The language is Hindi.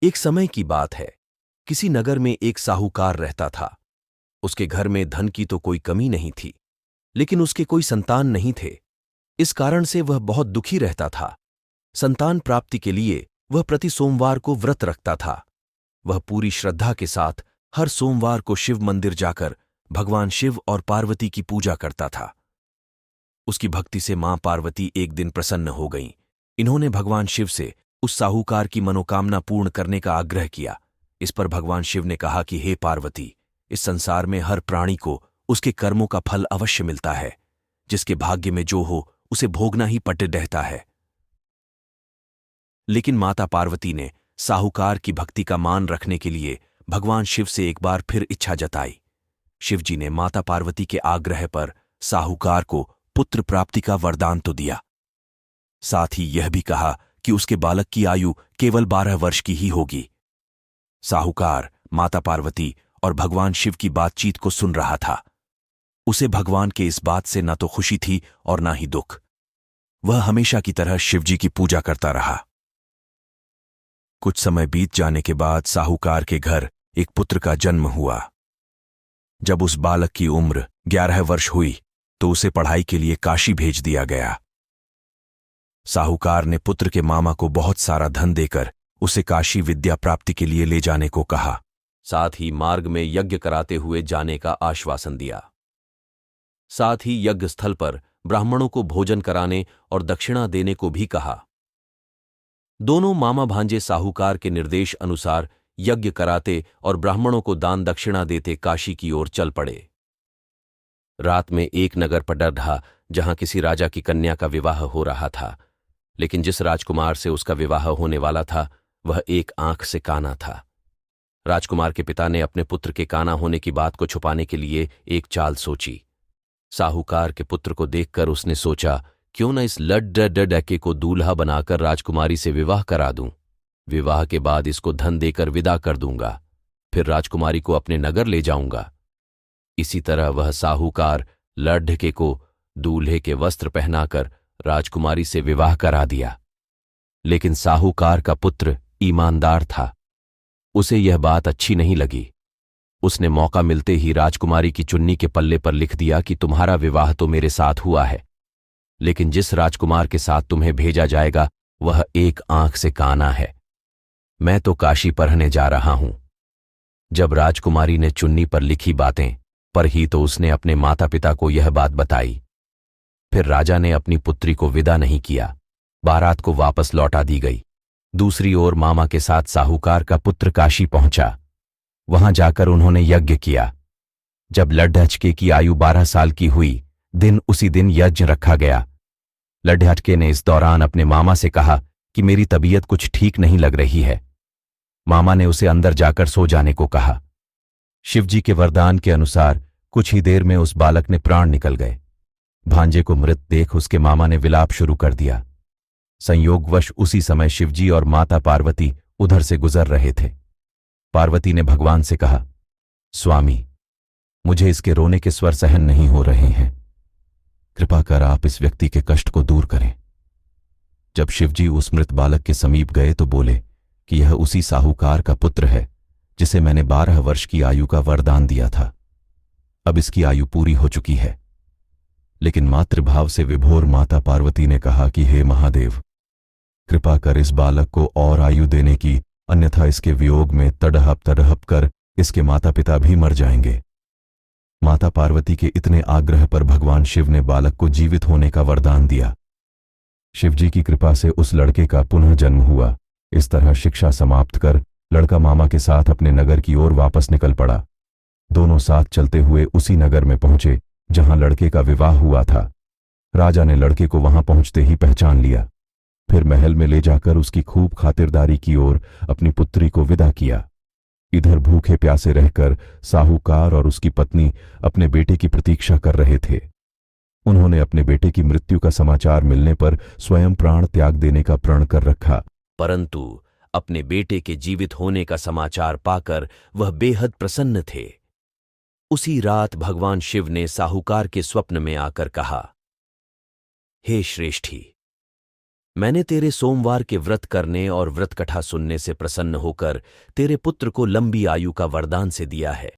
एक समय की बात है। किसी नगर में एक साहूकार रहता था। उसके घर में धन की तो कोई कमी नहीं थी, लेकिन उसके कोई संतान नहीं थे। इस कारण से वह बहुत दुखी रहता था। संतान प्राप्ति के लिए वह प्रति सोमवार को व्रत रखता था। वह पूरी श्रद्धा के साथ हर सोमवार को शिव मंदिर जाकर भगवान शिव और पार्वती की पूजा करता था। उसकी भक्ति से मां पार्वती एक दिन प्रसन्न हो गईं। इन्होंने भगवान शिव से उस साहूकार की मनोकामना पूर्ण करने का आग्रह किया। इस पर भगवान शिव ने कहा कि हे पार्वती, इस संसार में हर प्राणी को उसके कर्मों का फल अवश्य मिलता है। जिसके भाग्य में जो हो उसे भोगना ही पड़े रहता है। लेकिन माता पार्वती ने साहूकार की भक्ति का मान रखने के लिए भगवान शिव से एक बार फिर इच्छा जताई। शिवजी ने माता पार्वती के आग्रह पर साहूकार को पुत्र प्राप्ति का वरदान तो दिया, साथ ही यह भी कहा कि उसके बालक की आयु केवल 12 वर्ष की ही होगी। साहूकार माता पार्वती और भगवान शिव की बातचीत को सुन रहा था। उसे भगवान के इस बात से न तो खुशी थी और न ही दुख। वह हमेशा की तरह शिवजी की पूजा करता रहा। कुछ समय बीत जाने के बाद साहूकार के घर एक पुत्र का जन्म हुआ। जब उस बालक की उम्र 11 वर्ष हुई तो उसे पढ़ाई के लिए काशी भेज दिया गया। साहूकार ने पुत्र के मामा को बहुत सारा धन देकर उसे काशी विद्या प्राप्ति के लिए ले जाने को कहा। साथ ही मार्ग में यज्ञ कराते हुए जाने का आश्वासन दिया। साथ ही यज्ञ स्थल पर ब्राह्मणों को भोजन कराने और दक्षिणा देने को भी कहा। दोनों मामा भांजे साहूकार के निर्देश अनुसार यज्ञ कराते और ब्राह्मणों को दान दक्षिणा देते काशी की ओर चल पड़े। रात में एक नगर पड़ रहा जहां किसी राजा की कन्या का विवाह हो रहा था, लेकिन जिस राजकुमार से उसका विवाह होने वाला था वह एक आंख से काना था। राजकुमार के पिता ने अपने पुत्र के काना होने की बात को छुपाने के लिए एक चाल सोची। साहूकार के पुत्र को देखकर उसने सोचा, क्यों न इस लड्डे को दूल्हा बनाकर राजकुमारी से विवाह करा दूं। विवाह के बाद इसको धन देकर विदा कर दूंगा, फिर राजकुमारी को अपने नगर ले जाऊंगा। इसी तरह वह साहूकार लड्ढके को दूल्हे के वस्त्र पहनाकर राजकुमारी से विवाह करा दिया। लेकिन साहूकार का पुत्र ईमानदार था। उसे यह बात अच्छी नहीं लगी। उसने मौका मिलते ही राजकुमारी की चुन्नी के पल्ले पर लिख दिया कि तुम्हारा विवाह तो मेरे साथ हुआ है, लेकिन जिस राजकुमार के साथ तुम्हें भेजा जाएगा वह एक आंख से काना है। मैं तो काशी पढ़ने जा रहा हूं। जब राजकुमारी ने चुन्नी पर लिखी बातें पर ही तो उसने अपने माता पिता को यह बात बताई। फिर राजा ने अपनी पुत्री को विदा नहीं किया। बारात को वापस लौटा दी गई। दूसरी ओर मामा के साथ साहूकार का पुत्र काशी पहुंचा। वहां जाकर उन्होंने यज्ञ किया। जब लड्ढके की आयु 12 साल की हुई, उसी दिन यज्ञ रखा गया। लड्ढके ने इस दौरान अपने मामा से कहा कि मेरी तबीयत कुछ ठीक नहीं लग रही है। मामा ने उसे अंदर जाकर सो जाने को कहा। शिवजी के वरदान के अनुसार कुछ ही देर में उस बालक ने प्राण निकल गए। भांजे को मृत देख उसके मामा ने विलाप शुरू कर दिया। संयोगवश उसी समय शिवजी और माता पार्वती उधर से गुजर रहे थे। पार्वती ने भगवान से कहा, स्वामी, मुझे इसके रोने के स्वर सहन नहीं हो रहे हैं। कृपा कर आप इस व्यक्ति के कष्ट को दूर करें। जब शिवजी उस मृत बालक के समीप गए तो बोले कि यह उसी साहूकार का पुत्र है जिसे मैंने 12 वर्ष की आयु का वरदान दिया था। अब इसकी आयु पूरी हो चुकी है। लेकिन मातृभाव से विभोर माता पार्वती ने कहा कि हे महादेव, कृपा कर इस बालक को और आयु देने की, अन्यथा इसके वियोग में तड़हप तड़हप कर इसके माता पिता भी मर जाएंगे। माता पार्वती के इतने आग्रह पर भगवान शिव ने बालक को जीवित होने का वरदान दिया। शिवजी की कृपा से उस लड़के का पुनः जन्म हुआ। इस तरह शिक्षा समाप्त कर लड़का मामा के साथ अपने नगर की ओर वापस निकल पड़ा। दोनों साथ चलते हुए उसी नगर में पहुंचे जहां लड़के का विवाह हुआ था। राजा ने लड़के को वहां पहुंचते ही पहचान लिया। फिर महल में ले जाकर उसकी खूब खातिरदारी की ओर अपनी पुत्री को विदा किया। इधर भूखे प्यासे रहकर साहूकार और उसकी पत्नी अपने बेटे की प्रतीक्षा कर रहे थे। उन्होंने अपने बेटे की मृत्यु का समाचार मिलने पर स्वयं प्राण त्याग देने का प्रण कर रखा, परंतु अपने बेटे के जीवित होने का समाचार पाकर वह बेहद प्रसन्न थे। उसी रात भगवान शिव ने साहूकार के स्वप्न में आकर कहा, हे श्रेष्ठी, मैंने तेरे सोमवार के व्रत करने और व्रत कथा सुनने से प्रसन्न होकर तेरे पुत्र को लंबी आयु का वरदान से दिया है।